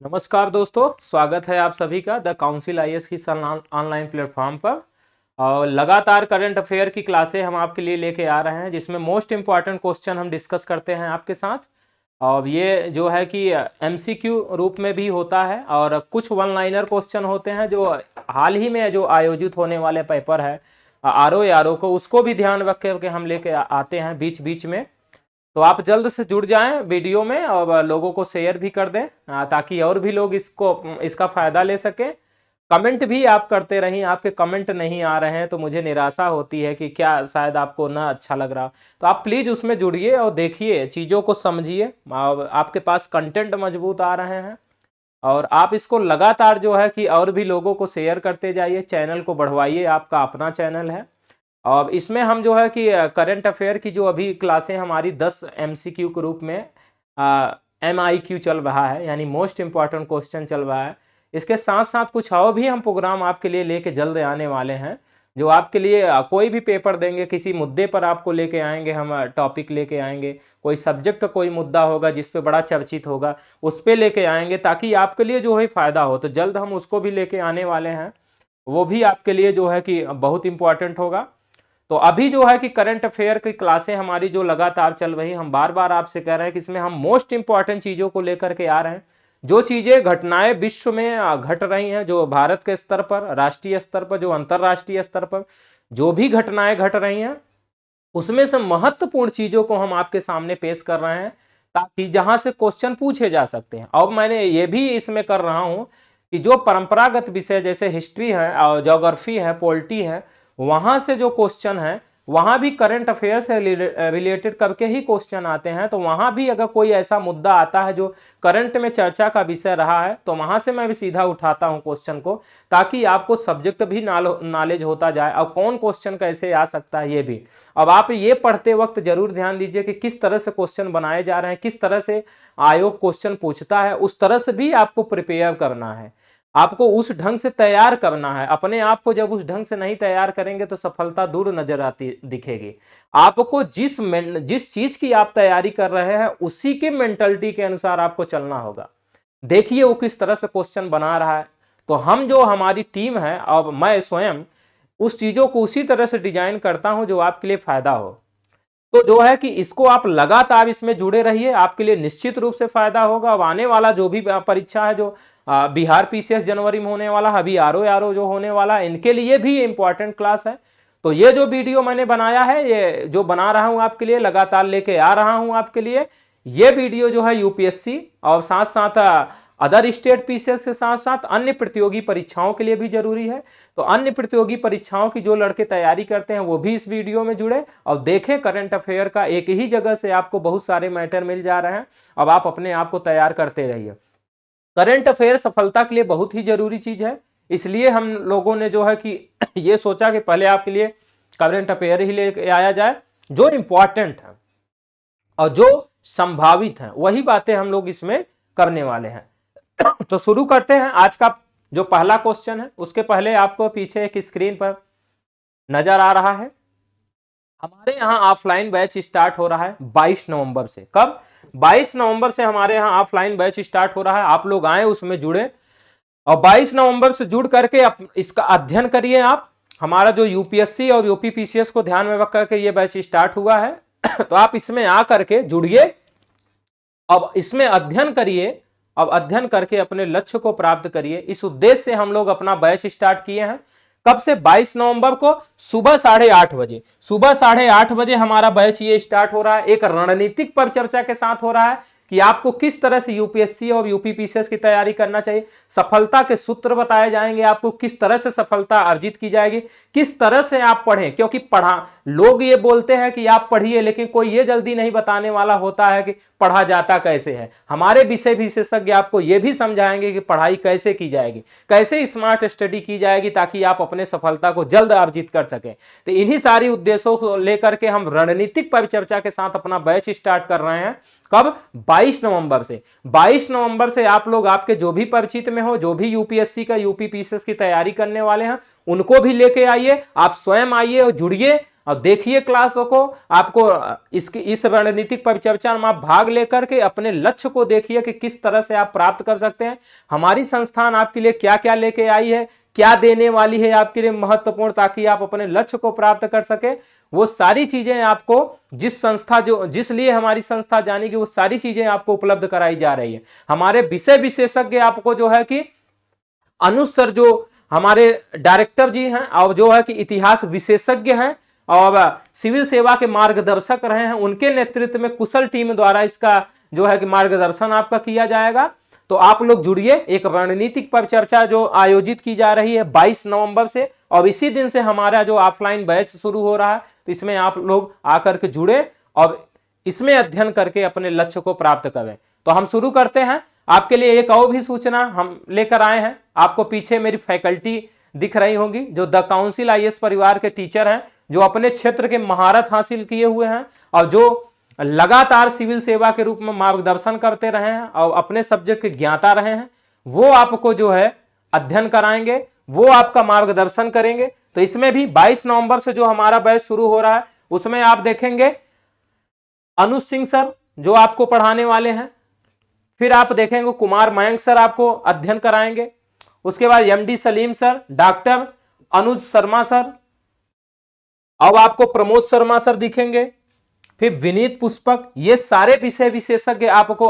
नमस्कार दोस्तों, स्वागत है आप सभी का द काउंसिल आईएएस की ऑनलाइन प्लेटफॉर्म पर। और लगातार करंट अफेयर की क्लासें हम आपके लिए लेके आ रहे हैं, जिसमें मोस्ट इम्पॉर्टेंट क्वेश्चन हम डिस्कस करते हैं आपके साथ। और ये जो है कि एमसीक्यू रूप में भी होता है और कुछ वन लाइनर क्वेश्चन होते हैं जो हाल ही में जो आयोजित होने वाले पेपर है आरओ को, उसको भी ध्यान रख के हम लेके आते हैं बीच बीच में। तो आप जल्द से जुड़ जाएं वीडियो में और लोगों को शेयर भी कर दें ताकि और भी लोग इसका फायदा ले सकें। कमेंट भी आप करते रहें, आपके कमेंट नहीं आ रहे हैं तो मुझे निराशा होती है कि क्या शायद आपको ना अच्छा लग रहा। तो आप प्लीज़ उसमें जुड़िए और देखिए, चीज़ों को समझिए। आपके पास कंटेंट मजबूत आ रहे हैं और आप इसको लगातार जो है कि और भी लोगों को शेयर करते जाइए, चैनल को बढ़वाइए। आपका अपना चैनल है और इसमें हम जो है कि करंट अफेयर की जो अभी क्लासें हमारी 10 एमसीक्यू के रूप में एमआईक्यू चल रहा है, यानी मोस्ट इम्पॉर्टेंट क्वेश्चन चल रहा है। इसके साथ साथ कुछ और भी हम प्रोग्राम आपके लिए लेके जल्द आने वाले हैं, जो आपके लिए कोई भी पेपर देंगे, किसी मुद्दे पर आपको लेके आएंगे, हम टॉपिक लेके आएंगे, कोई सब्जेक्ट कोई मुद्दा होगा जिस पे बड़ा चर्चित होगा उस पे लेके आएंगे ताकि आपके लिए जो है फ़ायदा हो। तो जल्द हम उसको भी लेके आने वाले हैं, वो भी आपके लिए जो है कि बहुत इंपॉर्टेंट होगा। तो अभी जो है कि करंट अफेयर की क्लासें हमारी जो लगातार चल रही, हम बार बार आपसे कह रहे हैं कि इसमें हम मोस्ट इंपॉर्टेंट चीज़ों को लेकर के आ रहे हैं। जो चीज़ें घटनाएं विश्व में घट रही हैं, जो भारत के स्तर पर, राष्ट्रीय स्तर पर, जो अंतर्राष्ट्रीय स्तर पर जो भी घटनाएं घट रही हैं, उसमें से महत्वपूर्ण चीज़ों को हम आपके सामने पेश कर रहे हैं ताकि जहां से क्वेश्चन पूछे जा सकते हैं। और मैंने ये भी इसमें कर रहा हूं कि जो परंपरागत विषय जैसे हिस्ट्री है और ज्योग्राफी है, पॉलिटी है, वहां से जो क्वेश्चन है, वहां भी करंट अफेयर से रिलेटेड करके ही क्वेश्चन आते हैं। तो वहां भी अगर कोई ऐसा मुद्दा आता है जो करंट में चर्चा का विषय रहा है, तो वहां से मैं भी सीधा उठाता हूं क्वेश्चन को, ताकि आपको सब्जेक्ट भी नॉलेज होता जाए और कौन क्वेश्चन कैसे आ सकता है ये भी। अब आप ये पढ़ते वक्त जरूर ध्यान दीजिए कि किस तरह से क्वेश्चन बनाए जा रहे हैं, किस तरह से आयोग क्वेश्चन पूछता है, उस तरह से भी आपको प्रिपेयर करना है, आपको उस ढंग से तैयार करना है। अपने आप को जब उस ढंग से नहीं तैयार करेंगे तो सफलता दूर नजर आती दिखेगी। आपको जिस चीज की आप तैयारी कर रहे हैं उसी के मेंटलिटी के अनुसार आपको चलना होगा। देखिए वो किस तरह से क्वेश्चन बना रहा है, तो हम जो हमारी टीम है और मैं स्वयं उस चीजों को उसी तरह से डिजाइन करता हूं जो आपके लिए फायदा हो। तो जो है कि इसको आप लगातार इसमें जुड़े रहिए, आपके लिए निश्चित रूप से फायदा होगा। अब आने वाला जो भी परीक्षा है, जो बिहार पीसीएस जनवरी में होने वाला है, अभी आरओ जो होने वाला है, इनके लिए भी इंपॉर्टेंट क्लास है। तो ये जो वीडियो मैंने बनाया है, ये जो बना रहा हूं आपके लिए, लगातार लेके आ रहा हूं आपके लिए, ये वीडियो जो है यूपीएससी और साथ साथ अदर स्टेट पीसीएस के साथ साथ अन्य प्रतियोगी परीक्षाओं के लिए भी जरूरी है। तो अन्य प्रतियोगी परीक्षाओं की जो लड़के तैयारी करते हैं वो भी इस वीडियो में जुड़े और देखें। करंट अफेयर का एक ही जगह से आपको बहुत सारे मैटर मिल जा रहे हैं। अब आप अपने आप को तैयार करते रहिए। करंट अफेयर सफलता के लिए बहुत ही जरूरी चीज है, इसलिए हम लोगों ने जो है कि ये सोचा कि पहले आपके लिए करंट अफेयर ही ले आया जाए। जो इंपॉर्टेंट है और जो संभावित है वही बातें हम लोग इसमें करने वाले हैं। तो शुरू करते हैं। आज का जो पहला क्वेश्चन है, उसके पहले आपको पीछे एक स्क्रीन पर नजर आ रहा है, हमारे यहाँ ऑफलाइन बैच स्टार्ट हो रहा है 22 नवंबर से। कब? 22 नवंबर से हमारे यहाँ ऑफलाइन बैच स्टार्ट हो रहा है। आप लोग आए, उसमें जुड़े और 22 नवंबर से जुड़ करके इसका अध्ययन करिए। आप हमारा जो यूपीएससी और यूपीपीसीएस को ध्यान में रख करके ये बैच स्टार्ट हुआ है तो आप इसमें आ करके जुड़िए, अब इसमें अध्ययन करिए, अब अध्ययन करके अपने लक्ष्य को प्राप्त करिए। इस उद्देश्य से हम लोग अपना बैच स्टार्ट किए हैं। कब से? 22 नवंबर को सुबह 8:30 बजे। सुबह 8:30 बजे हमारा बैच ये स्टार्ट हो रहा है। एक रणनीतिक पर चर्चा के साथ हो रहा है कि आपको किस तरह से यूपीएससी और यूपीपीसीएस की तैयारी करना चाहिए। सफलता के सूत्र बताए जाएंगे, आपको किस तरह से सफलता अर्जित की जाएगी, किस तरह से आप पढ़ें। क्योंकि लोग ये बोलते हैं कि आप पढ़िए, लेकिन कोई ये जल्दी नहीं बताने वाला होता है कि पढ़ा जाता कैसे है। हमारे विषय विशेषज्ञ आपको ये भी समझाएंगे कि पढ़ाई कैसे की जाएगी, कैसे स्मार्ट स्टडी की जाएगी, ताकि आप अपने सफलता को जल्द अर्जित कर सकें। तो इन्हीं सारी उद्देश्यों को लेकर के हम रणनीतिक परिचर्चा के साथ अपना बैच स्टार्ट कर रहे हैं। कब? 22 नवंबर से। 22 नवंबर से आप लोग, आपके जो भी परिचित में हो, जो भी यूपीएससी का यूपीपीसीएस की तैयारी करने वाले हैं, उनको भी लेके आइए, आप स्वयं आइए और जुड़िए और देखिए क्लासों को, आपको इस रणनीतिक परिचर्चा में आप भाग लेकर के अपने लक्ष्य को देखिए कि किस तरह से आप प्राप्त कर सकते हैं। हमारी संस्थान आपके लिए क्या क्या लेके आई है, क्या देने वाली है आपके लिए महत्वपूर्ण, ताकि आप अपने लक्ष्य को प्राप्त कर सके। वो सारी चीजें आपको जिस लिए हमारी संस्था जानेगी, वो सारी चीजें आपको उपलब्ध कराई जा रही है। हमारे विषय विशेषज्ञ आपको जो है कि अनुज सर जो हमारे डायरेक्टर जी हैं और जो है कि इतिहास विशेषज्ञ हैं और सिविल सेवा के मार्गदर्शक रहे हैं, उनके नेतृत्व में कुशल टीम द्वारा इसका जो है कि मार्गदर्शन आपका किया जाएगा। तो आप लोग जुड़िए। एक रणनीतिक परिचर्चा जो आयोजित की जा रही है 22 नवंबर से, और इसी दिन से हमारा जो ऑफलाइन बैच शुरू हो रहा है, तो इसमें आप लोग आकर के जुड़े और इसमें अध्ययन करके अपने लक्ष्य को प्राप्त करें। तो हम शुरू करते हैं। आपके लिए एक और भी सूचना हम लेकर आए हैं। आपको पीछे मेरी फैकल्टी दिख रही होंगी जो द काउंसिल आईएएस परिवार के टीचर हैं, जो अपने क्षेत्र के महारत हासिल किए हुए हैं और जो लगातार सिविल सेवा के रूप में मार्गदर्शन करते रहे हैं और अपने सब्जेक्ट के ज्ञाता रहे हैं। वो आपको जो है अध्ययन कराएंगे, वो आपका मार्गदर्शन करेंगे। तो इसमें भी 22 नवंबर से जो हमारा बैच शुरू हो रहा है, उसमें आप देखेंगे अनुज सिंह सर जो आपको पढ़ाने वाले हैं। फिर आप देखेंगे कुमार मयंक सर आपको अध्ययन कराएंगे। उसके बाद MD Salim sir, doctor Anuj Sharma sir, अब आपको प्रमोद शर्मा सर दिखेंगे, फिर विनीत पुष्पक। ये सारे विषय विशेषज्ञ आपको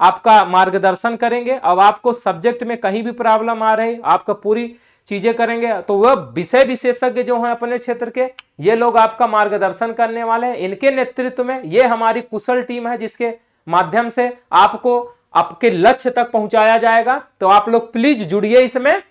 आपका मार्गदर्शन करेंगे। अब आपको सब्जेक्ट में कहीं भी प्रॉब्लम आ रही, आपका पूरी चीजें करेंगे। तो वह विषय विशेषज्ञ जो हैं अपने क्षेत्र के, ये लोग आपका मार्गदर्शन करने वाले हैं। इनके नेतृत्व में ये हमारी कुशल टीम है, जिसके माध्यम से आपको आपके लक्ष्य तक पहुंचाया जाएगा। तो आप लोग प्लीज जुड़िए इसमें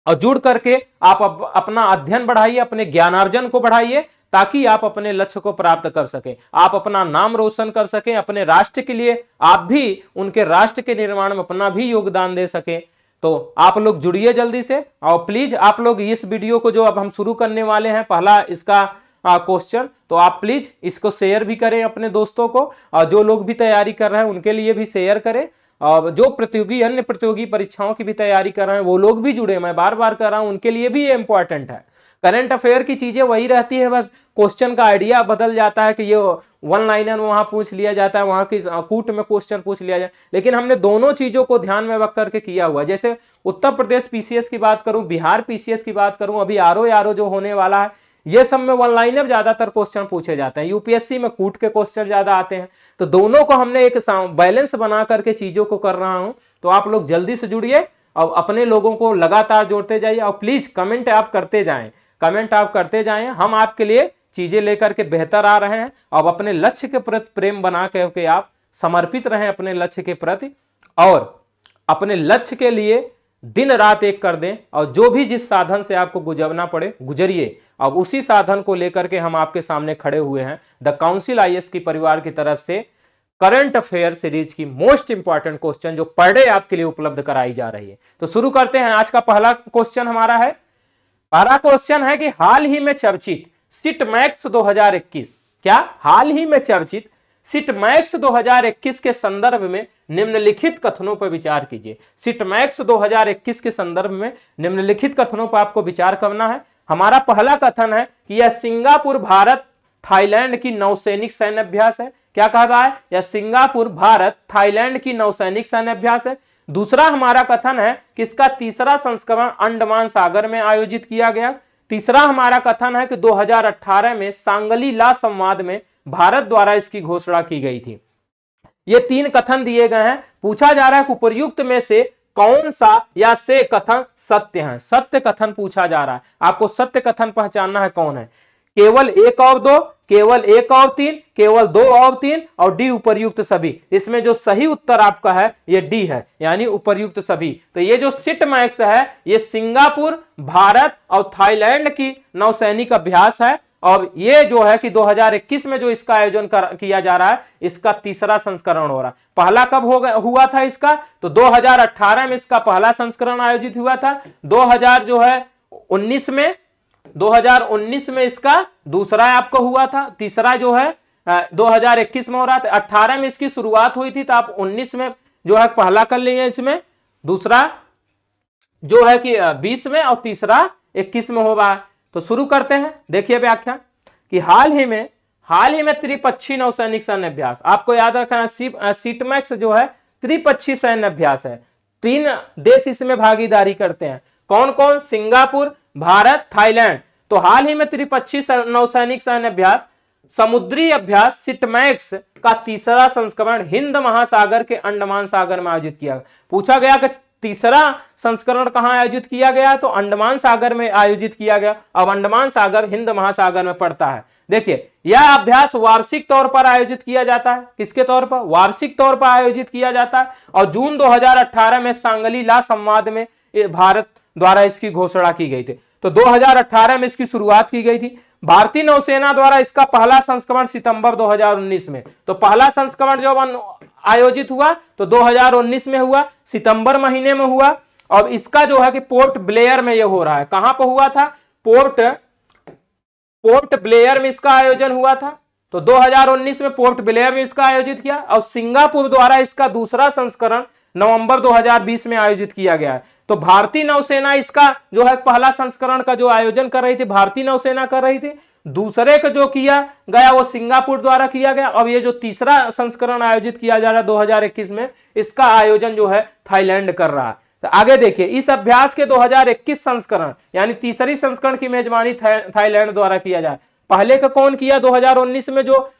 और जुड़ करके आप अपना अध्ययन बढ़ाइए, अपने ज्ञानार्जन को बढ़ाइए, ताकि आप अपने लक्ष्य को प्राप्त कर सके, आप अपना नाम रोशन कर सके, अपने राष्ट्र के लिए आप भी उनके राष्ट्र के निर्माण में अपना भी योगदान दे सके। तो आप लोग जुड़िए जल्दी से। और प्लीज आप लोग इस वीडियो को जो अब हम शुरू करने वाले हैं, पहला इसका क्वेश्चन, तो आप प्लीज इसको शेयर भी करें अपने दोस्तों को, और जो लोग भी तैयारी कर रहे हैं उनके लिए भी शेयर करें, और जो प्रतियोगी अन्य प्रतियोगी परीक्षाओं की भी तैयारी कर रहे हैं वो लोग भी जुड़े। मैं बार बार कर रहा हूं, उनके लिए भी ये इंपॉर्टेंट है। करंट अफेयर की चीजें वही रहती है, बस क्वेश्चन का आइडिया बदल जाता है कि ये वन लाइनर वहां पूछ लिया जाता है, वहां की कूट में क्वेश्चन पूछ लिया जाए, लेकिन हमने दोनों चीजों को ध्यान में रख करके किया हुआ है। जैसे उत्तर प्रदेश पीसीएस की बात करूं, बिहार पीसीएस की बात करूं, अभी आरओ जो होने वाला है, ये सब में वन लाइनर ज्यादातर क्वेश्चन पूछे जाते हैं। यूपीएससी में कूट के क्वेश्चन ज्यादा आते हैं। तो दोनों को हमने एक बैलेंस बना करके चीजों को कर रहा हूं। तो आप लोग जल्दी से जुड़िए और अपने लोगों को लगातार जोड़ते जाइए, और प्लीज कमेंट आप करते जाएं, कमेंट आप करते जाएं। हम आपके लिए चीजें लेकर के बेहतर आ रहे हैं। अब अपने लक्ष्य के प्रति प्रेम बना करके आप समर्पित रहें अपने लक्ष्य के प्रति, और अपने लक्ष्य के लिए दिन रात एक कर दें, और जो भी जिस साधन से आपको गुजरना पड़े गुजरिए। अब उसी साधन को लेकर के हम आपके सामने खड़े हुए हैं द काउंसिल आईएएस की परिवार की तरफ से करंट अफेयर सीरीज की मोस्ट इंपॉर्टेंट क्वेश्चन जो पर डे आपके लिए उपलब्ध कराई जा रही है। तो शुरू करते हैं। आज का पहला क्वेश्चन हमारा है, पहला क्वेश्चन है कि हाल ही में चर्चित सिट मैक्स 2021, क्या हाल ही में चर्चित सिट मैक्स 2021 के संदर्भ में निम्नलिखित कथनों पर विचार कीजिए। सिट मैक्स 2021 के संदर्भ में निम्नलिखित कथनों पर आपको विचार करना है। हमारा पहला कथन है कि यह सिंगापुर भारत थाईलैंड की नौसैनिक सैन्य अभ्यास है। क्या कह रहा है? यह सिंगापुर भारत थाईलैंड की नौसैनिक सैन्य अभ्यास है। दूसरा हमारा कथन है कि इसका तीसरा संस्करण अंडमान सागर में आयोजित किया गया। तीसरा हमारा कथन है कि 2018 में सांगली ला संवाद में भारत द्वारा इसकी घोषणा की गई थी। ये तीन कथन दिए गए हैं। पूछा जा रहा है कि उपर्युक्त में से कौन सा या से कथन सत्य है। सत्य कथन पूछा जा रहा है, आपको सत्य कथन पहचानना है कौन है। केवल 1 और 2, केवल 1 और 3, केवल 2 और 3 और डी उपर्युक्त सभी। इसमें जो सही उत्तर आपका है ये डी है, यानी उपर्युक्त सभी। तो ये जो सिट मैक्स है ये सिंगापुर भारत और थाईलैंड की नौसैनिक अभ्यास है, और ये जो है कि 2021 में जो इसका आयोजन किया जा रहा है, इसका तीसरा संस्करण हो रहा है। पहला कब हुआ था इसका? तो 2018 में इसका पहला संस्करण आयोजित हुआ था। 2019 में इसका दूसरा आपको हुआ था। तीसरा जो है 2021 में हो रहा था। 18 में इसकी शुरुआत हुई थी, तो आप 19 में जो है पहला कर लिए, इसमें दूसरा जो है कि 20 में और तीसरा 21 में हो रहा है। तो शुरू करते हैं। देखिए व्याख्या, कि हाल ही में त्रिपक्षीय नौसैनिक सैन्य अभ्यास, आपको याद रखना सीटमैक्स जो है त्रिपक्षीय सैन्य अभ्यास है। 3 देश इसमें भागीदारी करते हैं। कौन कौन? Singapore, Bharat, Thailand. तो हाल ही में त्रिपक्षीय नौसैनिक सैन्य अभ्यास समुद्री अभ्यास सिटमैक्स का तीसरा संस्करण हिंद महासागर के अंडमान सागर में आयोजित किया। पूछा गया कि तीसरा संस्करण कहां आयोजित किया गया? तो अंडमान सागर में आयोजित किया गया। अब अंडमान सागर हिंद महासागर में पड़ता है। देखिए, यह अभ्यास वार्षिक तौर पर आयोजित किया जाता है। किसके तौर पर? वार्षिक तौर पर आयोजित किया जाता है। और जून 2018 में सांगली ला संवाद में भारत द्वारा इसकी घोषणा की गई थी। तो 2018 में इसकी शुरुआत की गई थी। भारतीय नौसेना द्वारा इसका पहला संस्करण सितंबर 2019 में, तो पहला संस्करण जब आयोजित हुआ तो 2019 में हुआ, सितंबर महीने में हुआ। और इसका जो है कि पोर्ट ब्लेयर में यह हो रहा है। कहां पर हुआ था? पोर्ट ब्लेयर में इसका आयोजन हुआ था। तो 2019 में पोर्ट ब्लेयर में इसका आयोजित किया। और सिंगापुर द्वारा इसका दूसरा संस्करण नवंबर 2020 में आयोजित किया गया है। तो भारतीय नौसेना इसका जो है पहला संस्करण का जो आयोजन कर रही थी, भारतीय नौसेना कर रही थी। दूसरे का जो किया गया वो सिंगापुर द्वारा किया गया। अब ये जो तीसरा संस्करण आयोजित किया जा रहा है 2021 में, इसका आयोजन जो है थाईलैंड कर रहा है। तो आगे देखिए, इस अभ्यास के 2021 संस्करण यानी तीसरी संस्करण की मेजबानी थाईलैंड द्वारा किया जाए। पहले का कौन किया? 2019 में जो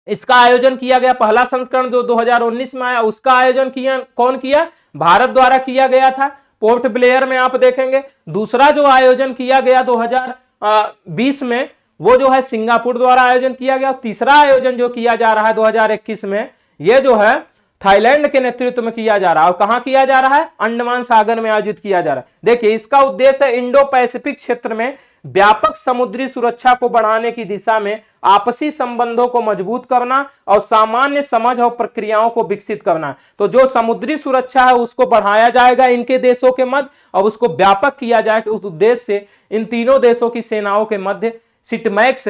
इसका आयोजन किया गया, पहला संस्करण जो 2019 में आया, उसका आयोजन कौन किया? भारत द्वारा किया गया था। पोर्ट ब्लेयर में आप देखेंगे। दूसरा जो आयोजन किया गया 2020 में, वो जो है सिंगापुर द्वारा आयोजन किया गया। तीसरा आयोजन जो किया जा रहा है 2021 में, ये जो है थाईलैंड के नेतृत्व में किया जा रहा है। और कहां किया जा रहा है? अंडमान सागर में आयोजित किया जा रहा है। देखिए, इसका उद्देश्य है इंडो पैसिफिक क्षेत्र में व्यापक समुद्री सुरक्षा को बढ़ाने की दिशा में आपसी संबंधों को मजबूत करना और सामान्य समझ और प्रक्रियाओं को विकसित करना। तो जो समुद्री सुरक्षा है उसको बढ़ाया जाएगा इनके देशों के मध्य, और उसको व्यापक किया जाएगा। उस उद्देश्य से इन तीनों देशों की सेनाओं के मध्य सिटमैक्स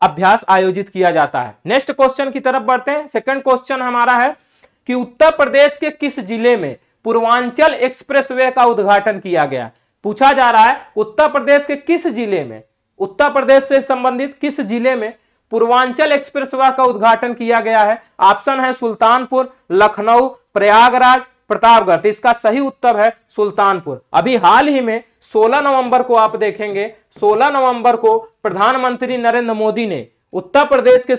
अभ्यास आयोजित किया जाता है। नेक्स्ट क्वेश्चन की तरफ बढ़ते हैं। सेकंड क्वेश्चन हमारा है कि उत्तर प्रदेश के किस जिले में पूर्वांचल एक्सप्रेसवे का उद्घाटन किया गया? पूछा जा रहा है उत्तर प्रदेश के किस जिले में, उत्तर प्रदेश से संबंधित किस जिले में पूर्वांचल एक्सप्रेसवे का उद्घाटन किया गया है? ऑप्शन है सुल्तानपुर, लखनऊ, प्रयागराज, प्रतापगढ़। तो इसका सही उत्तर है सुल्तानपुर। अभी हाल ही में 16 नवंबर को आप देखेंगे, 16 नवंबर को प्रधानमंत्री नरेंद्र मोदी ने उत्तर प्रदेश के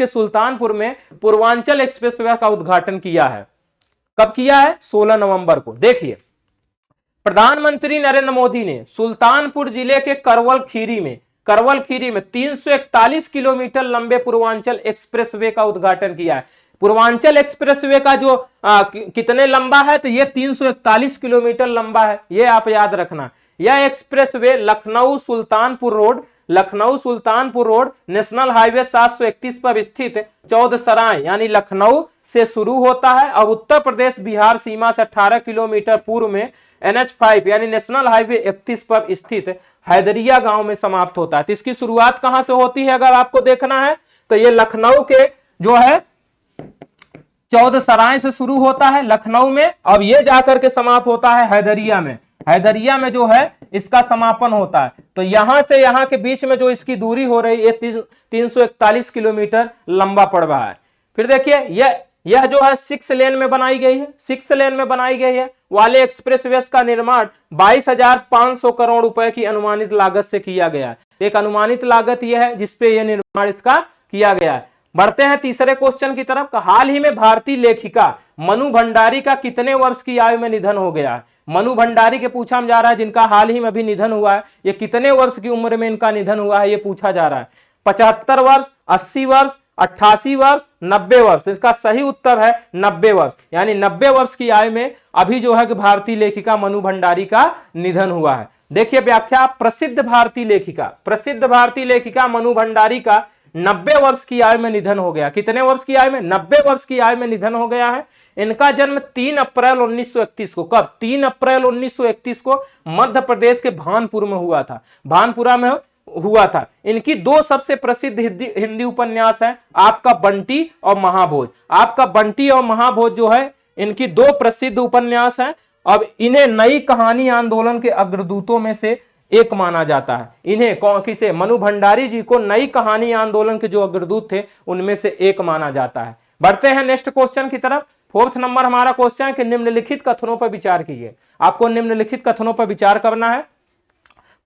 सुल्तानपुर में पूर्वांचल एक्सप्रेसवे का उद्घाटन किया है। कब किया है? 16 नवंबर को। देखिए, प्रधानमंत्री नरेंद्र मोदी ने सुल्तानपुर जिले के करवल खीरी में 341 किलोमीटर लंबे पूर्वांचल एक्सप्रेसवे का उद्घाटन किया है। पूर्वांचल एक्सप्रेसवे का जो कितने लंबा है? तो ये 341 किलोमीटर लंबा है, ये आप याद रखना। यह expressway Lucknow Sultanpur road national highway 731 पर स्थित चौधसराय यानी लखनऊ से शुरू होता है और उत्तर प्रदेश बिहार सीमा से 18 किलोमीटर पूर्व में NH5 यानी नेशनल हाईवे 31 पर स्थित हैदरिया गांव में समाप्त होता है। तो इसकी शुरुआत कहां से होती है अगर आपको देखना है तो ये लखनऊ के जो है चौधसराय से शुरू होता है लखनऊ में, अब ये जाकर के समाप्त होता है हैदरिया में। हैदरिया में जो है इसका समापन होता है। तो यहां से यहां के बीच में जो इसकी दूरी हो रही है 341 किलोमीटर लंबा पड़ रहा है। फिर देखिए यह जो है 6 लेन में बनाई गई है, 6 लेन में बनाई गई है वाले एक्सप्रेसवे का निर्माण 22,500 करोड़ रुपए की अनुमानित लागत से किया गया है। एक अनुमानित लागत यह है जिसपे यह निर्माण इसका किया गया है। बढ़ते हैं तीसरे क्वेश्चन की तरफ। हाल ही में भारतीय लेखिका मनु भंडारी का कितने वर्ष की आयु में निधन हो गया है? मनु भंडारी के पूछा जा रहा है, जिनका हाल ही में अभी निधन हुआ है। ये कितने वर्ष की उम्र में इनका निधन हुआ है ये पूछा जा रहा है। 75 वर्ष, 80 वर्ष, 88 वर्ष, 90 वर्ष। तो इसका सही उत्तर है 90 वर्ष, यानी 90 वर्ष की आयु में अभी जो है कि भारतीय लेखिका मनु भंडारी का निधन हुआ है। देखिए व्याख्या, प्रसिद्ध भारतीय लेखिका मनु भंडारी का 90 वर्ष की आयु में निधन हो गया। कितने वर्ष की आयु में? 90 वर्ष की आयु में निधन हो गया है। इनका जन्म 3 अप्रैल 1931 को, कब? 3 अप्रैल 1931 को मध्य प्रदेश के भानपुर में हुआ था, भानपुरा में हुआ था। इनकी 2 सबसे प्रसिद्ध हिंदी उपन्यास है, आपका बंटी और महाभोज। आपका बंटी और महाभोज जो है इनकी 2 प्रसिद्ध उपन्यास हैं। अब इन्हें नई कहानी आंदोलन के अग्रदूतों में से एक माना जाता है। इन्हें किसे, मनु भंडारी जी को नई कहानी आंदोलन के जो अग्रदूत थे उनमें से एक माना जाता है। बढ़ते हैं नेक्स्ट क्वेश्चन की तरफ। फोर्थ नंबर हमारा क्वेश्चन है कि निम्नलिखित कथनों पर विचार कीजिए। आपको निम्नलिखित कथनों पर विचार करना है।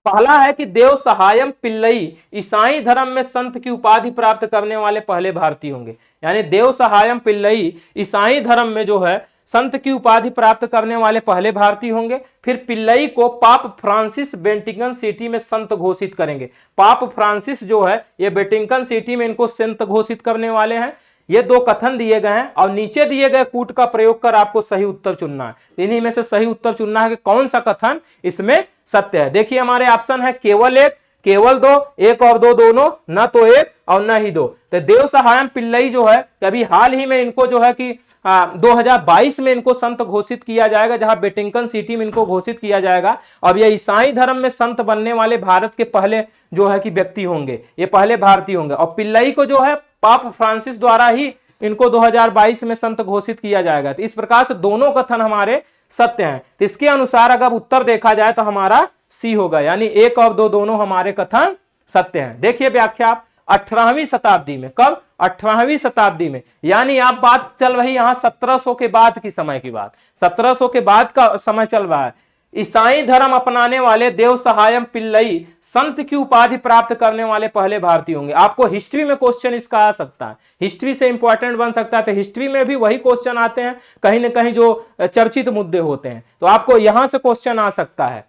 पहला है कि देव सहायम पिल्लई ईसाई धर्म में संत की उपाधि प्राप्त करने वाले पहले भारतीय होंगे। यानी देव सहायम पिल्लई ईसाई धर्म में जो है संत की उपाधि प्राप्त करने वाले पहले भारतीय होंगे। फिर पिल्लई को पाप फ्रांसिस वेटिकन सिटी में संत घोषित करेंगे। पाप फ्रांसिस जो है ये वेटिकन सिटी में इनको संत घोषित करने वाले हैं। ये दो कथन दिए गए हैं और नीचे दिए गए कूट का प्रयोग कर आपको सही उत्तर चुनना है। इन्हीं में से सही उत्तर चुनना है कि कौन सा कथन इसमें सत्य है। देखिए हमारे ऑप्शन है केवल एक, केवल दो, एक और दो दोनों, न तो एक और न ही दो। तो देव सहायम पिल्लई जो है अभी हाल ही में इनको जो है कि 2022 में इनको संत घोषित किया जाएगा, जहां वेटिकन सिटी में इनको घोषित किया जाएगा। अब ये ईसाई धर्म में संत बनने वाले भारत के पहले जो है कि व्यक्ति होंगे, ये पहले भारतीय होंगे। और पिल्लई को जो है पाप फ्रांसिस द्वारा ही इनको 2022 में संत घोषित किया जाएगा। तो इस प्रकार से दोनों कथन हमारे सत्य हैं। तो इसके अनुसार अगर उत्तर देखा जाए तो हमारा सी होगा, यानी एक और दो दोनों हमारे कथन सत्य हैं। देखिए व्याख्या 18वीं शताब्दी में, कब, 18वीं शताब्दी में, यानी आप बात चल रही यहां 1700 के बाद की समय की बात, 1700 के बाद का समय चल रहा है। ईसाई धर्म अपनाने वाले देव सहायम पिल्लई संत की उपाधि प्राप्त करने वाले पहले भारतीय होंगे। आपको हिस्ट्री में क्वेश्चन इसका आ सकता है, हिस्ट्री से इंपॉर्टेंट बन सकता है। तो हिस्ट्री में भी वही क्वेश्चन आते हैं कहीं ना कहीं जो चर्चित मुद्दे होते हैं, तो आपको यहां से क्वेश्चन आ सकता है।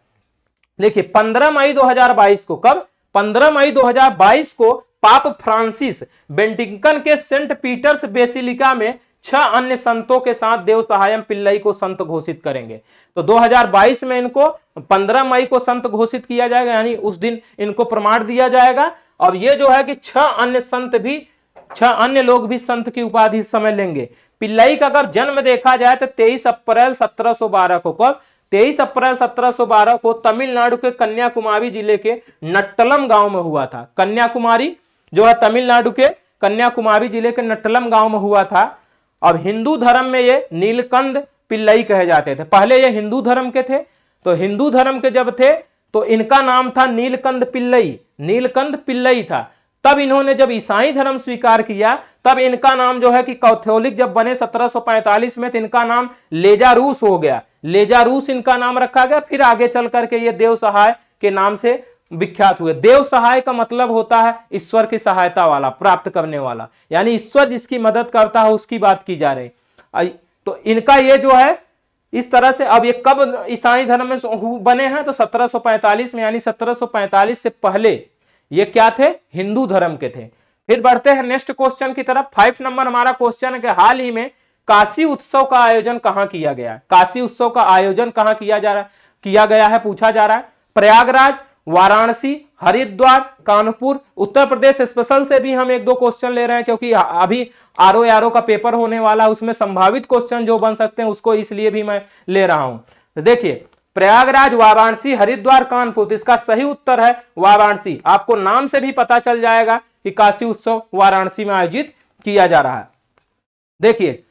देखिए 15 मई 2022 को, कब, 15 मई 2022 को पाप फ्रांसिस वेटिकन के सेंट पीटर्स बेसिलिका में 6 अन्य संतों के साथ देव सहायम पिल्लई को संत घोषित करेंगे। तो 2022 में इनको 15 मई को संत घोषित किया जाएगा, यानी उस दिन इनको प्रमाण दिया जाएगा। और ये जो है कि 6 अन्य संत भी, 6 अन्य लोग भी संत की उपाधि इस समय लेंगे। पिल्लई का अगर जन्म देखा जाए तो 23 अप्रैल 1712 को, कब, 23 अप्रैल 1712 को तमिलनाडु के कन्याकुमारी जिले के नट्टलम गांव में हुआ था। कन्याकुमारी जो है तमिलनाडु के कन्याकुमारी जिले के नट्टलम गांव में हुआ था। अब हिंदू धर्म में ये नीलकंठ पिल्लई कहे जाते थे। पहले ये हिंदू धर्म के थे, तो हिंदू धर्म के जब थे तो इनका नाम था नीलकंठ पिल्लई, नीलकंठ पिल्लई था। तब इन्होंने जब ईसाई धर्म स्वीकार किया तब इनका नाम जो है कि कैथोलिक जब बने 1745 में, तो इनका नाम लेजारूस हो गया, लेजारूस इनका नाम रखा गया। फिर आगे चल करके ये देव सहाय के नाम से विख्यात हुए। देव सहाय का मतलब होता है ईश्वर की सहायता वाला, प्राप्त करने वाला, यानी ईश्वर जिसकी मदद करता है उसकी बात की जा रही। तो इनका ये जो है इस तरह से, अब ये कब ईसाई धर्म में बने हैं, तो 1745 में, यानी 1745 से पहले ये क्या थे, हिंदू धर्म के थे। फिर बढ़ते हैं नेक्स्ट क्वेश्चन की तरफ। 5 नंबर हमारा क्वेश्चन है कि हाल ही में काशी उत्सव का आयोजन कहां किया गया है। काशी उत्सव का आयोजन कहां किया गया है, पूछा जा रहा है। प्रयागराज, वाराणसी, हरिद्वार, कानपुर। उत्तर प्रदेश स्पेशल से भी हम 1-2 क्वेश्चन ले रहे हैं, क्योंकि अभी आरओ का पेपर होने वाला है, उसमें संभावित क्वेश्चन जो बन सकते हैं उसको इसलिए भी मैं ले रहा हूं। तो देखिए प्रयागराज, वाराणसी, हरिद्वार, कानपुर, इसका सही उत्तर है वाराणसी। आपको नाम से भी पता चल जाएगा कि काशी उत्सव वाराणसी में आयोजित किया जा रहा है। देखिए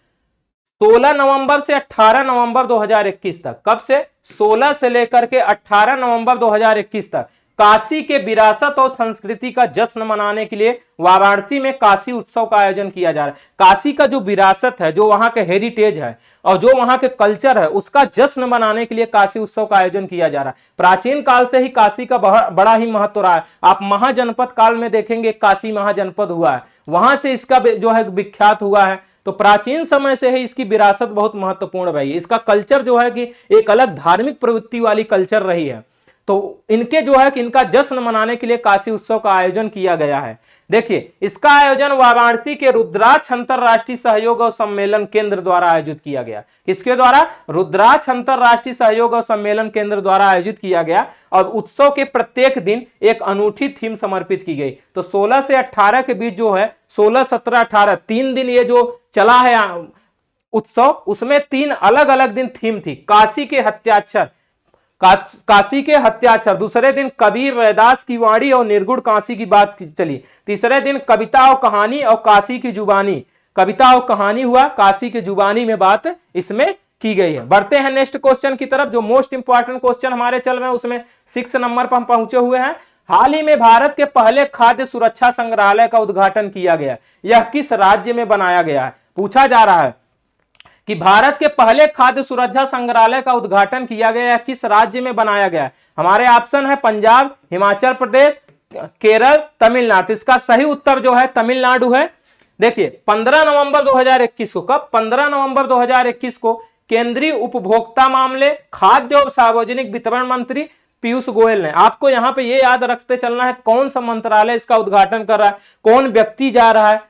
16 नवंबर से 18 नवंबर 2021 तक, कब से, 16 से लेकर के 18 नवंबर 2021 तक काशी के विरासत और संस्कृति का जश्न मनाने के लिए वाराणसी में काशी उत्सव का आयोजन किया जा रहा है। काशी का जो विरासत है, जो वहां के हेरिटेज है और जो वहां के कल्चर है, उसका जश्न मनाने के लिए काशी उत्सव का आयोजन किया जा रहा है। प्राचीन काल से ही काशी का बड़ा ही महत्व रहा है। आप महाजनपद काल में देखेंगे काशी महाजनपद हुआ है, वहां से इसका जो है विख्यात हुआ है। तो प्राचीन समय से ही इसकी विरासत बहुत महत्वपूर्ण रही है। इसका कल्चर जो है कि एक अलग धार्मिक प्रवृत्ति वाली कल्चर रही है। तो इनके जो है कि इनका जश्न मनाने के लिए काशी उत्सव का आयोजन किया गया है। देखिए इसका आयोजन वाराणसी के रुद्राक्ष अंतरराष्ट्रीय सहयोग और सम्मेलन केंद्र द्वारा आयोजित किया गया। किसके द्वारा? रुद्राक्ष अंतरराष्ट्रीय सहयोग और सम्मेलन केंद्र द्वारा आयोजित किया गया। और उत्सव के प्रत्येक दिन एक अनूठी थीम समर्पित की गई। तो 16 से 18 के बीच जो है 16, 17, 18 3 दिन ये जो चला है उत्सव, उसमें 3 अलग अलग दिन थीम थी। काशी के हत्याक्षर, काशी के हत्याक्षर, दूसरे दिन कबीर रैदास की वाणी और निर्गुण काशी की बात चली, तीसरे दिन कविता और कहानी और काशी की जुबानी, कविता और कहानी हुआ, काशी की जुबानी में बात इसमें की गई है। बढ़ते हैं नेक्स्ट क्वेश्चन की तरफ, जो मोस्ट इंपॉर्टेंट क्वेश्चन हमारे चल रहे हैं उसमें 6 नंबर पर हम पहुंचे हुए हैं। हाल ही में भारत के पहले खाद्य सुरक्षा संग्रहालय का उद्घाटन किया गया, यह किस राज्य में बनाया गया है? पूछा जा रहा है कि भारत के पहले खाद्य सुरक्षा संग्रहालय का उद्घाटन किया गया है, किस राज्य में बनाया गया है? हमारे ऑप्शन है पंजाब, हिमाचल प्रदेश, केरल, तमिलनाडु। इसका सही उत्तर जो है तमिलनाडु है। देखिए 15 नवंबर 2021 को, कब? 15 नवंबर 2021 को केंद्रीय उपभोक्ता मामले, खाद्य और सार्वजनिक वितरण मंत्री पीयूष गोयल ने, आपको यहां पे ये याद रखते चलना है कौन सा मंत्रालय इसका उद्घाटन कर रहा है, कौन व्यक्ति जा रहा है,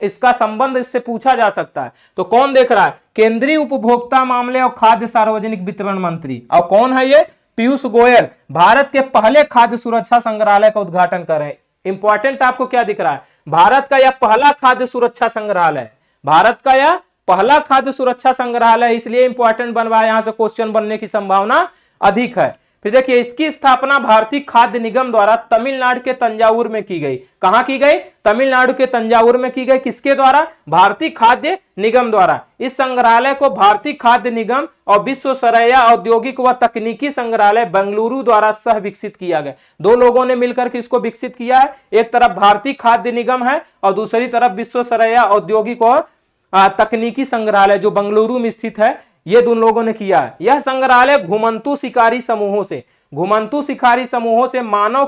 इसका संबंध इससे पूछा जा सकता है। तो कौन देख रहा है? केंद्रीय उपभोक्ता मामले और खाद्य सार्वजनिक वितरण मंत्री, और कौन है ये? पीयूष गोयल भारत के पहले खाद्य सुरक्षा संग्रहालय का उद्घाटन कर रहे हैं। इंपॉर्टेंट आपको क्या दिख रहा है? भारत का यह पहला खाद्य सुरक्षा संग्रहालय, भारत का यह पहला खाद्य सुरक्षा संग्रहालय, इसलिए इंपॉर्टेंट बन रहा है, यहां से क्वेश्चन बनने की संभावना अधिक है। फिर देखिए इसकी स्थापना भारतीय खाद्य निगम द्वारा तमिलनाडु के तंजावुर में की गई। कहां की गई? तमिलनाडु के तंजावुर में की गई। किसके द्वारा? भारतीय खाद्य निगम द्वारा। इस संग्रहालय को भारतीय खाद्य निगम और विश्वेश्वरैया औद्योगिक व तकनीकी संग्रहालय बेंगलुरु द्वारा सह विकसित किया गया। दो लोगों ने मिलकर के इसको विकसित किया है, एक तरफ भारतीय खाद्य निगम है और दूसरी तरफ विश्वेश्वरैया औद्योगिक और तकनीकी संग्रहालय जो बेंगलुरु में स्थित है, ये दोनों लोगों ने किया है। यह संग्रहालय घुमंतु शिकारी समूहों से मानव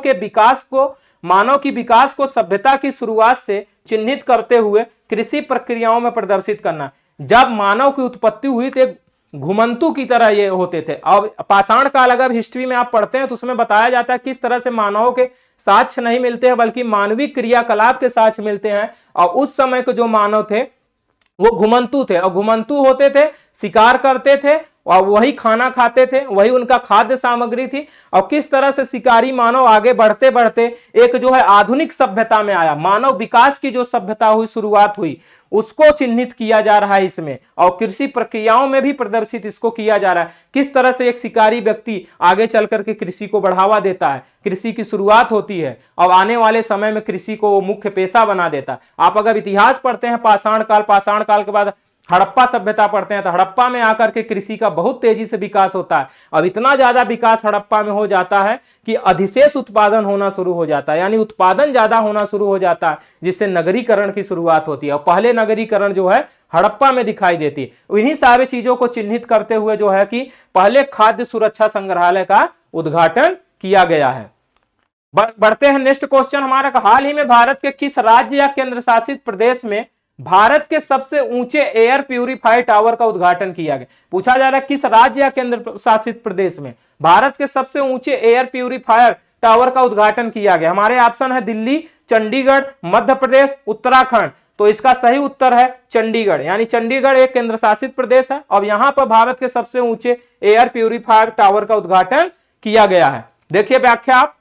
की विकास को सभ्यता की शुरुआत से चिन्हित करते हुए कृषि प्रक्रियाओं में प्रदर्शित करना। जब मानव की उत्पत्ति हुई तो घुमंतु की तरह ये होते थे। अब पाषाण काल अगर हिस्ट्री में आप पढ़ते हैं तो उसमें बताया जाता है किस तरह से मानव के साक्ष्य नहीं मिलते हैं बल्कि मानवीय क्रियाकलाप के साक्ष्य मिलते हैं। और उस समय के जो मानव थे वो घुमंतु थे, और घुमंतु होते थे, शिकार करते थे और वही खाना खाते थे, वही उनका खाद्य सामग्री थी। और किस तरह से शिकारी मानव आगे बढ़ते बढ़ते एक जो है आधुनिक सभ्यता में आया, मानव विकास की जो सभ्यता हुई, शुरुआत हुई, उसको चिन्हित किया जा रहा है इसमें। और कृषि प्रक्रियाओं में भी प्रदर्शित इसको किया जा रहा है, किस तरह से एक शिकारी व्यक्ति आगे चल करके कृषि को बढ़ावा देता है, कृषि की शुरुआत होती है और आने वाले समय में कृषि को मुख्य पेशा बना देता है। आप अगर इतिहास पढ़ते हैं पाषाण काल के बाद हड़प्पा सभ्यता पढ़ते हैं तो हड़प्पा में आकर के कृषि का बहुत तेजी से विकास होता है। अब इतना ज्यादा विकास हड़प्पा में हो जाता है कि अधिशेष उत्पादन होना शुरू हो जाता है, यानी उत्पादन ज्यादा होना शुरू हो जाता है, जिससे नगरीकरण की शुरुआत होती है। और पहले नगरीकरण जो है हड़प्पा में दिखाई देती है। इन्हीं सारे चीजों को चिन्हित करते हुए जो है कि पहले खाद्य सुरक्षा संग्रहालय का उद्घाटन किया गया है। बढ़ते हैं नेक्स्ट क्वेश्चन हमारा, हाल ही में भारत के किस राज्य या केंद्र शासित प्रदेश में भारत के सबसे ऊंचे एयर प्यूरिफायर टावर का उद्घाटन किया गया? पूछा जा रहा है किस राज्य या केंद्र शासित प्रदेश में भारत के सबसे ऊंचे एयर प्यूरिफायर टावर का उद्घाटन किया गया? हमारे ऑप्शन है दिल्ली, चंडीगढ़, मध्य प्रदेश, उत्तराखंड। तो इसका सही उत्तर है चंडीगढ़, यानी चंडीगढ़ एक केंद्र शासित प्रदेश है। अब यहां पर भारत के सबसे ऊंचे एयर प्यूरिफायर टावर का उद्घाटन किया गया है। देखिए व्याख्या आप,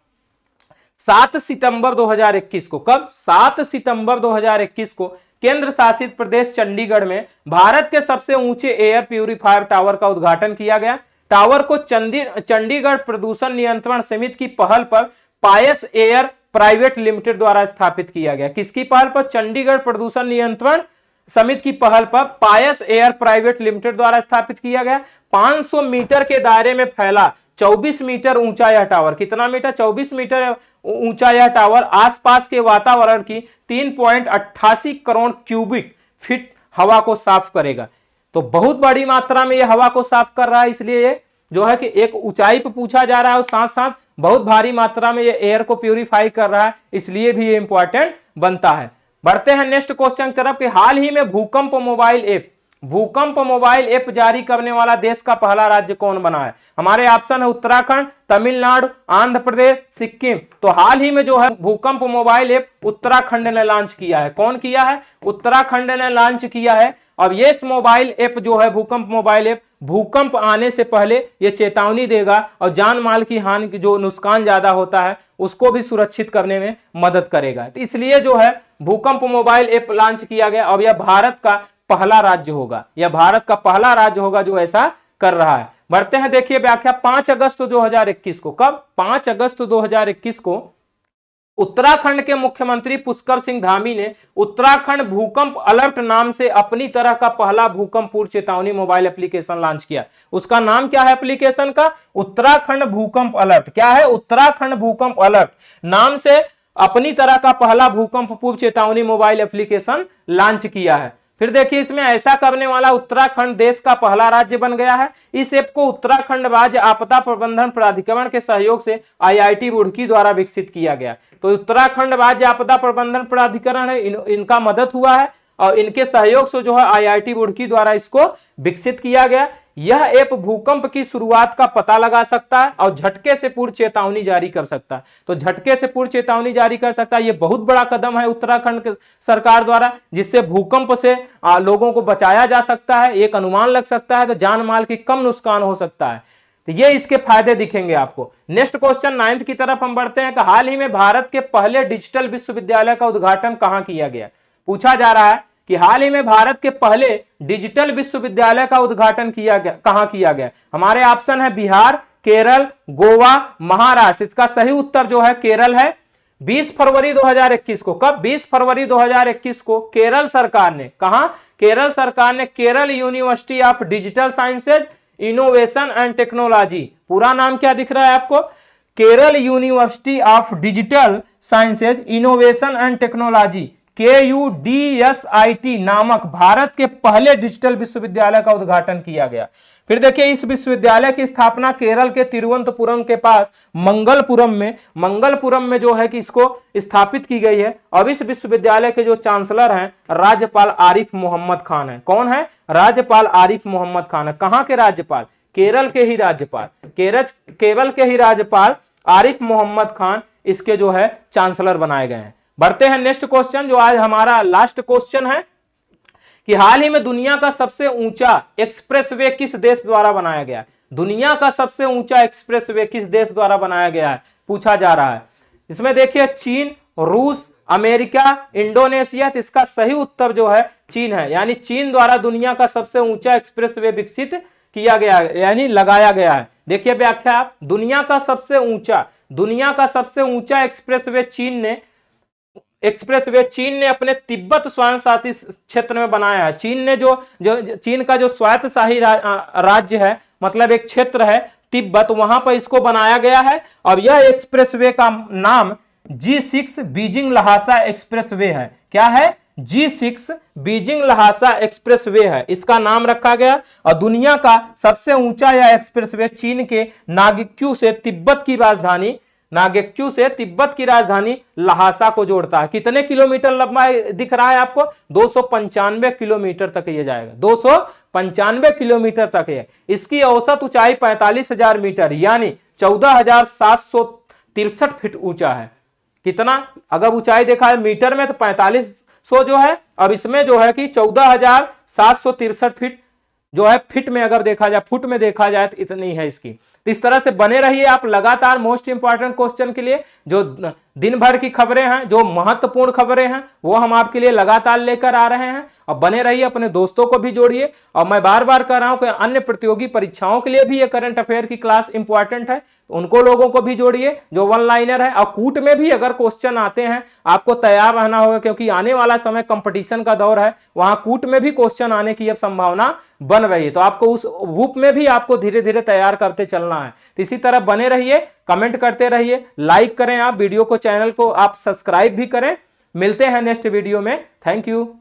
7 सितंबर 2021 को, कब? 7 सितंबर 2021 को केंद्र शासित प्रदेश चंडीगढ़ में भारत के सबसे ऊंचे एयर प्यूरिफायर टावर का उद्घाटन किया गया। टावर को चंडीगढ़ प्रदूषण नियंत्रण समिति की पहल पर पायस एयर प्राइवेट लिमिटेड द्वारा स्थापित किया गया। किसकी पहल पर? चंडीगढ़ प्रदूषण नियंत्रण समिति की पहल पर पायस एयर प्राइवेट लिमिटेड द्वारा स्थापित किया गया। 500 मीटर के दायरे में फैला 24 मीटर ऊंचा यह टावर, कितना मीटर? 24 मीटर ऊंचा यह टावर आसपास के वातावरण की 3.88 करोड़ क्यूबिक फीट हवा को साफ करेगा। तो बहुत बड़ी मात्रा में यह हवा को साफ कर रहा है, इसलिए ये जो है कि एक ऊंचाई पर पूछा जा रहा है और साथ साथ बहुत भारी मात्रा में ये एयर को प्यूरिफाई कर रहा है, इसलिए भी ये इंपॉर्टेंट बनता है। बढ़ते हैं नेक्स्ट क्वेश्चन की तरफ कि हाल ही में भूकंप मोबाइल ऐप जारी करने वाला देश का पहला राज्य कौन बना है? हमारे ऑप्शन है उत्तराखंड, तमिलनाडु, आंध्र प्रदेश, सिक्किम। तो हाल ही में जो है भूकंप मोबाइल ऐप उत्तराखंड ने लॉन्च किया है। कौन किया है? उत्तराखंड ने लॉन्च किया है। अब ये मोबाइल ऐप जो है भूकंप मोबाइल ऐप, भूकंप आने से पहले ये चेतावनी देगा और जान माल की हानि की जो नुकसान ज्यादा होता है उसको भी सुरक्षित करने में मदद करेगा। तो इसलिए जो है भूकंप मोबाइल ऐप लॉन्च किया गया। अब यह भारत का पहला राज्य होगा, यह भारत का पहला राज्य होगा जो ऐसा कर रहा है। बढ़ते हैं, देखिए व्याख्या 5 अगस्त 2021 को, कब? 5 अगस्त 2021 को उत्तराखंड के मुख्यमंत्री पुष्कर सिंह धामी ने उत्तराखंड भूकंप अलर्ट नाम से अपनी तरह का पहला भूकंप पूर्व चेतावनी मोबाइल एप्लीकेशन लॉन्च किया। उसका नाम क्या है एप्लीकेशन का? उत्तराखंड भूकंप अलर्ट। क्या है? उत्तराखंड भूकंप अलर्ट नाम से अपनी तरह का पहला भूकंप पूर्व चेतावनी मोबाइल एप्लीकेशन लॉन्च किया है। फिर देखिए इसमें ऐसा करने वाला उत्तराखंड देश का पहला राज्य बन गया है। इस ऐप को उत्तराखंड राज्य आपदा प्रबंधन प्राधिकरण के सहयोग से IIT रुड़की द्वारा विकसित किया गया। तो उत्तराखंड राज्य आपदा प्रबंधन प्राधिकरण है, इनका मदद हुआ है और इनके सहयोग से जो है IIT रुड़की द्वारा इसको विकसित किया गया। यह ऐप भूकंप की शुरुआत का पता लगा सकता है और झटके से पूर्व चेतावनी जारी कर सकता है। तो झटके से पूर्व चेतावनी जारी कर सकता है, यह बहुत बड़ा कदम है उत्तराखंड सरकार द्वारा, जिससे भूकंप से लोगों को बचाया जा सकता है, एक अनुमान लग सकता है, तो जान माल की कम नुकसान हो सकता है। तो ये इसके फायदे दिखेंगे आपको। नेक्स्ट क्वेश्चन 9th की तरफ हम बढ़ते हैं कि हाल ही में भारत के पहले डिजिटल विश्वविद्यालय का उद्घाटन कहां किया गया? पूछा जा रहा है कि हाल ही में भारत के पहले डिजिटल विश्वविद्यालय का उद्घाटन कहां किया गया? हमारे ऑप्शन है बिहार, केरल, गोवा, महाराष्ट्र। इसका सही उत्तर जो है केरल है। 20 फरवरी 2021 को, कब? 20 फरवरी 2021 को केरल सरकार ने, कहा? केरल सरकार ने Kerala university of digital sciences, innovation and technology, पूरा नाम क्या दिख रहा है आपको? Kerala university of digital sciences, innovation and technology, KUDSIT नामक भारत के पहले डिजिटल विश्वविद्यालय का उद्घाटन किया गया। फिर देखिए इस विश्वविद्यालय की स्थापना केरल के तिरुवनंतपुरम के पास मंगलपुरम में जो है कि इसको स्थापित की गई है। अब इस विश्वविद्यालय के जो चांसलर हैं राज्यपाल आरिफ मोहम्मद खान है। कौन है? राज्यपाल आरिफ मोहम्मद खान है। कहां के राज्यपाल? केरल के ही राज्यपाल, केरल के ही राज्यपाल आरिफ मोहम्मद खान इसके जो है चांसलर बनाए गए हैं। बढ़ते हैं नेक्स्ट क्वेश्चन, जो आज हमारा लास्ट क्वेश्चन है कि हाल ही में दुनिया का सबसे ऊंचा एक्सप्रेसवे किस देश द्वारा बनाया गया? दुनिया का सबसे ऊंचा एक्सप्रेसवे किस देश द्वारा बनाया गया है, पूछा जा रहा है। इसमें देखिए चीन, रूस, अमेरिका, इंडोनेशिया। तो इसका सही उत्तर जो है चीन है, यानी चीन द्वारा दुनिया का सबसे ऊंचा एक्सप्रेसवे विकसित किया गया है, यानी लगाया गया है। देखिए व्याख्या आप, दुनिया का सबसे ऊंचा एक्सप्रेसवे चीन ने अपने तिब्बत स्वयं शासित क्षेत्र में बनाया है। चीन ने जो चीन का जो स्वायत्तशाही राज्य है, मतलब एक क्षेत्र है तिब्बत, वहां पर इसको बनाया गया है। और यह एक्सप्रेसवे का नाम G6 बीजिंग लहासा एक्सप्रेसवे है। क्या है? G6 बीजिंग लहासा एक्सप्रेसवे है, इसका नाम रखा गया। और दुनिया का सबसे ऊंचा यह एक्सप्रेसवे चीन के नागिक्यू से तिब्बत की राजधानी लहासा को जोड़ता है। कितने किलोमीटर लंबाई दिख रहा है आपको? 295 किलोमीटर तक ये जाएगा, 295 किलोमीटर तक है। इसकी औसत ऊंचाई 45,000 मीटर यानी 14,763 फीट ऊंचा है। कितना अगर ऊंचाई देखा है मीटर में तो 4500 जो है, अब इसमें जो है कि 14,763 फीट जो है फिट में अगर देखा जाए, फुट में देखा जाए तो इतनी है इसकी। तो इस तरह से बने रहिए आप लगातार मोस्ट इंपॉर्टेंट क्वेश्चन के लिए। जो दिन भर की खबरें हैं, जो महत्वपूर्ण खबरें हैं, वो हम आपके लिए लगातार लेकर आ रहे हैं। और बने रहिए, अपने दोस्तों को भी जोड़िए। और मैं बार बार कह रहा हूं कि अन्य प्रतियोगी परीक्षाओं के लिए भी ये करंट अफेयर की क्लास इंपॉर्टेंट है, उनको लोगों को भी जोड़िए जो वन लाइनर है। और कूट में भी अगर क्वेश्चन आते हैं आपको तैयार रहना होगा, क्योंकि आने वाला समय कंपटीशन का दौर है, वहां कूट में भी क्वेश्चन आने की अब संभावना बन रही है। तो आपको उस रूप में भी आपको धीरे धीरे तैयार करते चलना है। तो इसी तरह बने रहिए, कमेंट करते रहिए, लाइक करें आप वीडियो को, चैनल को आप सब्सक्राइब भी करें। मिलते हैं नेक्स्ट वीडियो में। Thank you.